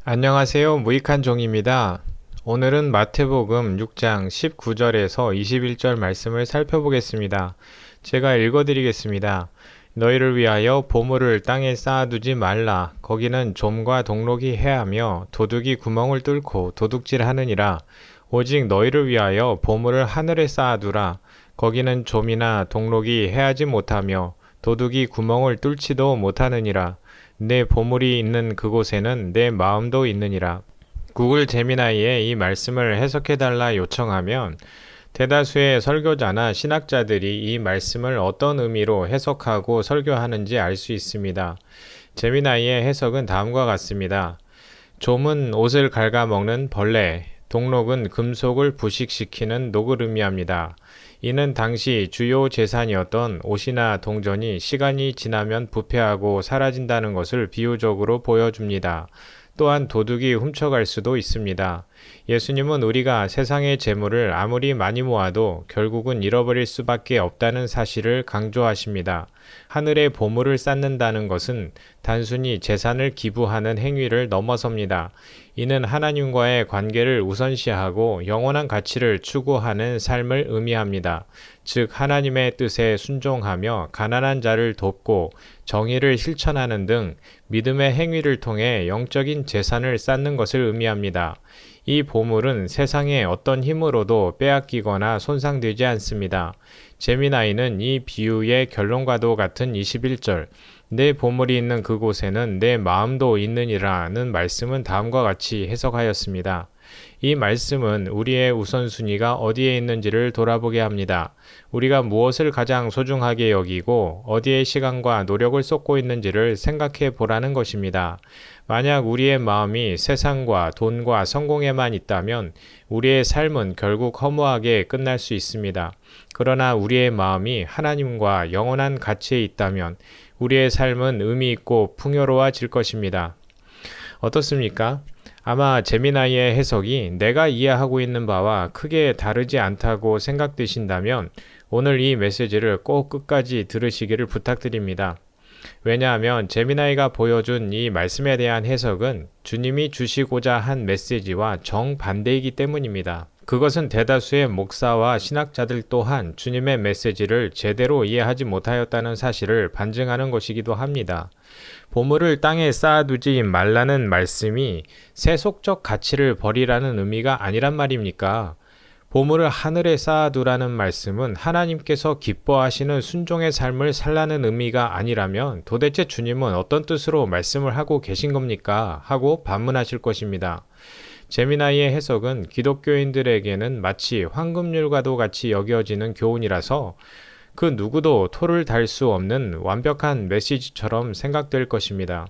안녕하세요. 무익한 종입니다. 오늘은 마태복음 6장 19절에서 21절 말씀을 살펴보겠습니다. 제가 읽어드리겠습니다. 너희를 위하여 보물을 땅에 쌓아두지 말라. 거기는 좀과 동록이 해하며 도둑이 구멍을 뚫고 도둑질하느니라. 오직 너희를 위하여 보물을 하늘에 쌓아두라. 거기는 좀이나 동록이 해하지 못하며 도둑이 구멍을 뚫지도 못하느니라. 내 보물이 있는 그곳에는 내 마음도 있느니라. 구글 제미나이에 이 말씀을 해석해달라 요청하면 대다수의 설교자나 신학자들이 이 말씀을 어떤 의미로 해석하고 설교하는지 알 수 있습니다. 제미나이의 해석은 다음과 같습니다. 좀은 옷을 갉아먹는 벌레, 동록은 금속을 부식시키는 녹을 의미합니다. 이는 당시 주요 재산이었던 옷이나 동전이 시간이 지나면 부패하고 사라진다는 것을 비유적으로 보여줍니다. 또한 도둑이 훔쳐갈 수도 있습니다. 예수님은 우리가 세상의 재물을 아무리 많이 모아도 결국은 잃어버릴 수밖에 없다는 사실을 강조하십니다. 하늘의 보물을 쌓는다는 것은 단순히 재산을 기부하는 행위를 넘어섭니다. 이는 하나님과의 관계를 우선시하고 영원한 가치를 추구하는 삶을 의미합니다. 즉 하나님의 뜻에 순종하며 가난한 자를 돕고 정의를 실천하는 등 믿음의 행위를 통해 영적인 재산을 쌓는 것을 의미합니다. 이 보물은 세상의 어떤 힘으로도 빼앗기거나 손상되지 않습니다. 제미나이는 이 비유의 결론과도 같은 21절, 내 보물이 있는 그곳에는 내 마음도 있느니라는 말씀은 다음과 같이 해석하였습니다. 이 말씀은 우리의 우선순위가 어디에 있는지를 돌아보게 합니다. 우리가 무엇을 가장 소중하게 여기고 어디에 시간과 노력을 쏟고 있는지를 생각해 보라는 것입니다. 만약 우리의 마음이 세상과 돈과 성공에만 있다면 우리의 삶은 결국 허무하게 끝날 수 있습니다. 그러나 우리의 마음이 하나님과 영원한 가치에 있다면 우리의 삶은 의미 있고 풍요로워질 것입니다. 어떻습니까? 아마 제미나이의 해석이 내가 이해하고 있는 바와 크게 다르지 않다고 생각되신다면 오늘 이 메시지를 꼭 끝까지 들으시기를 부탁드립니다. 왜냐하면 제미나이가 보여준 이 말씀에 대한 해석은 주님이 주시고자 한 메시지와 정반대이기 때문입니다. 그것은 대다수의 목사와 신학자들 또한 주님의 메시지를 제대로 이해하지 못하였다는 사실을 반증하는 것이기도 합니다. 보물을 땅에 쌓아두지 말라는 말씀이 세속적 가치를 버리라는 의미가 아니란 말입니까? 보물을 하늘에 쌓아두라는 말씀은 하나님께서 기뻐하시는 순종의 삶을 살라는 의미가 아니라면 도대체 주님은 어떤 뜻으로 말씀을 하고 계신 겁니까? 하고 반문하실 것입니다. 제미나이의 해석은 기독교인들에게는 마치 황금률과도 같이 여겨지는 교훈이라서 그 누구도 토를 달 수 없는 완벽한 메시지처럼 생각될 것입니다.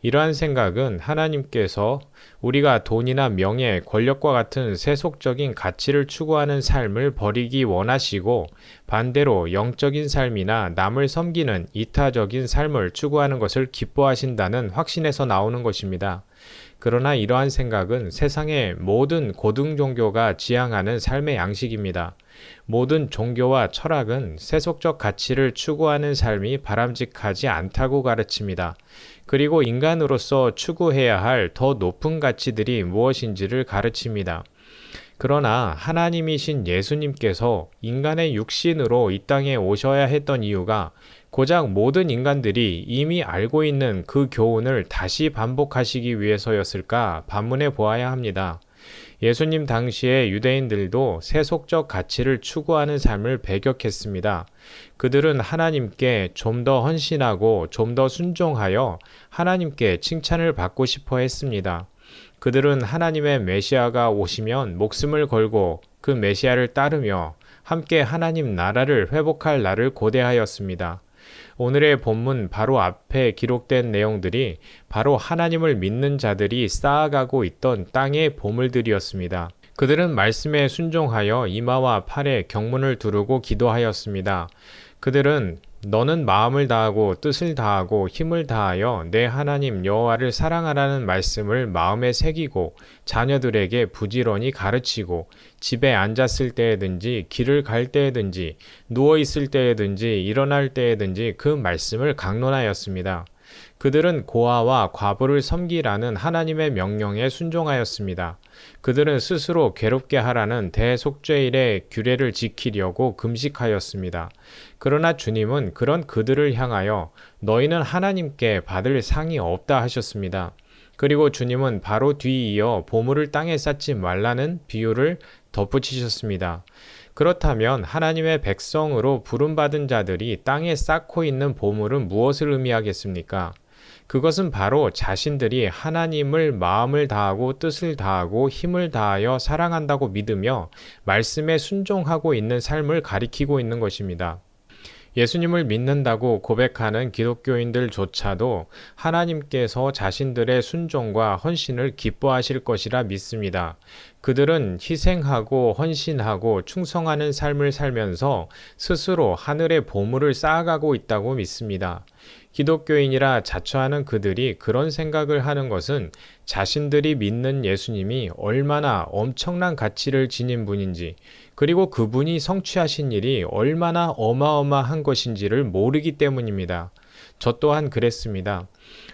이러한 생각은 하나님께서 우리가 돈이나 명예, 권력과 같은 세속적인 가치를 추구하는 삶을 버리기 원하시고 반대로 영적인 삶이나 남을 섬기는 이타적인 삶을 추구하는 것을 기뻐하신다는 확신에서 나오는 것입니다. 그러나 이러한 생각은 세상의 모든 고등 종교가 지향하는 삶의 양식입니다. 모든 종교와 철학은 세속적 가치를 추구하는 삶이 바람직하지 않다고 가르칩니다. 그리고 인간으로서 추구해야 할 더 높은 가치들이 무엇인지를 가르칩니다. 그러나 하나님이신 예수님께서 인간의 육신으로 이 땅에 오셔야 했던 이유가 고작 모든 인간들이 이미 알고 있는 그 교훈을 다시 반복하시기 위해서였을까 반문해 보아야 합니다. 예수님 당시의 유대인들도 세속적 가치를 추구하는 삶을 배격했습니다. 그들은 하나님께 좀 더 헌신하고 좀 더 순종하여 하나님께 칭찬을 받고 싶어 했습니다. 그들은 하나님의 메시아가 오시면 목숨을 걸고 그 메시아를 따르며 함께 하나님 나라를 회복할 날을 고대하였습니다. 오늘의 본문 바로 앞에 기록된 내용들이 바로 하나님을 믿는 자들이 쌓아가고 있던 땅의 보물들이었습니다. 그들은 말씀에 순종하여 이마와 팔에 경문을 두르고 기도하였습니다. 그들은 너는 마음을 다하고 뜻을 다하고 힘을 다하여 내 하나님 여호와를 사랑하라는 말씀을 마음에 새기고 자녀들에게 부지런히 가르치고 집에 앉았을 때에든지 길을 갈 때에든지 누워 있을 때에든지 일어날 때에든지 그 말씀을 강론하였습니다. 그들은 고아와 과부를 섬기라는 하나님의 명령에 순종하였습니다. 그들은 스스로 괴롭게 하라는 대속죄일의 규례를 지키려고 금식하였습니다. 그러나 주님은 그런 그들을 향하여 너희는 하나님께 받을 상이 없다 하셨습니다. 그리고 주님은 바로 뒤이어 보물을 땅에 쌓지 말라는 비유를 덧붙이셨습니다. 그렇다면 하나님의 백성으로 부름받은 자들이 땅에 쌓고 있는 보물은 무엇을 의미하겠습니까? 그것은 바로 자신들이 하나님을 마음을 다하고 뜻을 다하고 힘을 다하여 사랑한다고 믿으며 말씀에 순종하고 있는 삶을 가리키고 있는 것입니다. 예수님을 믿는다고 고백하는 기독교인들조차도 하나님께서 자신들의 순종과 헌신을 기뻐하실 것이라 믿습니다. 그들은 희생하고 헌신하고 충성하는 삶을 살면서 스스로 하늘의 보물을 쌓아가고 있다고 믿습니다. 기독교인이라 자처하는 그들이 그런 생각을 하는 것은 자신들이 믿는 예수님이 얼마나 엄청난 가치를 지닌 분인지, 그리고 그분이 성취하신 일이 얼마나 어마어마한 것인지를 모르기 때문입니다. 저 또한 그랬습니다.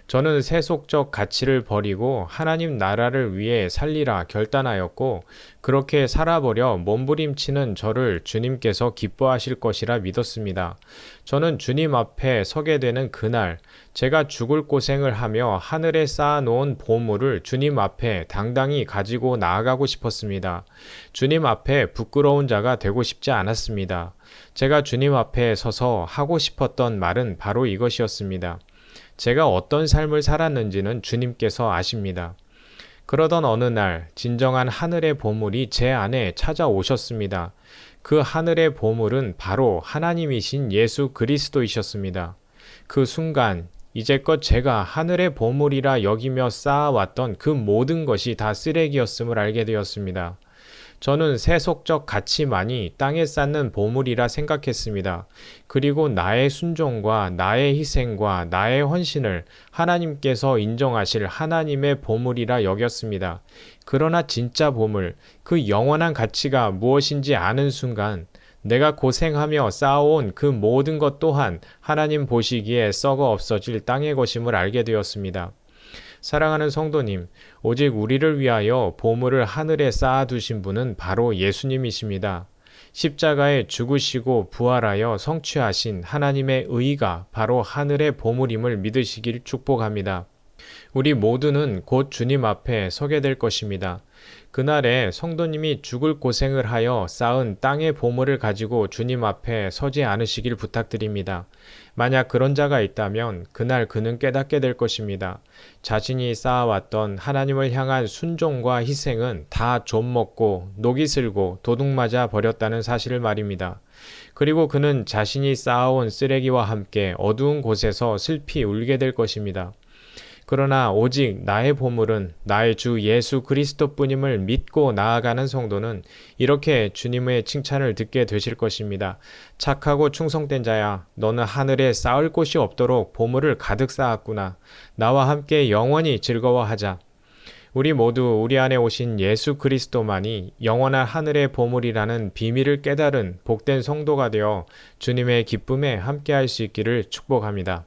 저는 세속적 가치를 버리고 하나님 나라를 위해 살리라 결단하였고, 그렇게 살아버려 몸부림치는 저를 주님께서 기뻐하실 것이라 믿었습니다. 저는 주님 앞에 서게 되는 그날, 제가 죽을 고생을 하며 하늘에 쌓아놓은 보물을 주님 앞에 당당히 가지고 나아가고 싶었습니다. 주님 앞에 부끄러운 자가 되고 싶지 않았습니다. 제가 주님 앞에 서서 하고 싶었던 말은 바로 이것이었습니다. 제가 어떤 삶을 살았는지는 주님께서 아십니다. 그러던 어느 날 진정한 하늘의 보물이 제 안에 찾아오셨습니다. 그 하늘의 보물은 바로 하나님이신 예수 그리스도이셨습니다. 그 순간 이제껏 제가 하늘의 보물이라 여기며 쌓아왔던 그 모든 것이 다 쓰레기였음을 알게 되었습니다. 저는 세속적 가치만이 땅에 쌓는 보물이라 생각했습니다. 그리고 나의 순종과 나의 희생과 나의 헌신을 하나님께서 인정하실 하나님의 보물이라 여겼습니다. 그러나 진짜 보물, 그 영원한 가치가 무엇인지 아는 순간 내가 고생하며 쌓아온 그 모든 것 또한 하나님 보시기에 썩어 없어질 땅의 것임을 알게 되었습니다. 사랑하는 성도님, 오직 우리를 위하여 보물을 하늘에 쌓아두신 분은 바로 예수님이십니다. 십자가에 죽으시고 부활하여 성취하신 하나님의 의가 바로 하늘의 보물임을 믿으시길 축복합니다. 우리 모두는 곧 주님 앞에 서게 될 것입니다. 그날에 성도님이 죽을 고생을 하여 쌓은 땅의 보물을 가지고 주님 앞에 서지 않으시길 부탁드립니다. 만약 그런 자가 있다면 그날 그는 깨닫게 될 것입니다. 자신이 쌓아왔던 하나님을 향한 순종과 희생은 다 좀먹고 녹이 슬고 도둑맞아 버렸다는 사실을 말입니다. 그리고 그는 자신이 쌓아온 쓰레기와 함께 어두운 곳에서 슬피 울게 될 것입니다. 그러나 오직 나의 보물은 나의 주 예수 그리스도뿐임을 믿고 나아가는 성도는 이렇게 주님의 칭찬을 듣게 되실 것입니다. 착하고 충성된 자야, 너는 하늘에 쌓을 곳이 없도록 보물을 가득 쌓았구나. 나와 함께 영원히 즐거워하자. 우리 모두 우리 안에 오신 예수 그리스도만이 영원한 하늘의 보물이라는 비밀을 깨달은 복된 성도가 되어 주님의 기쁨에 함께할 수 있기를 축복합니다.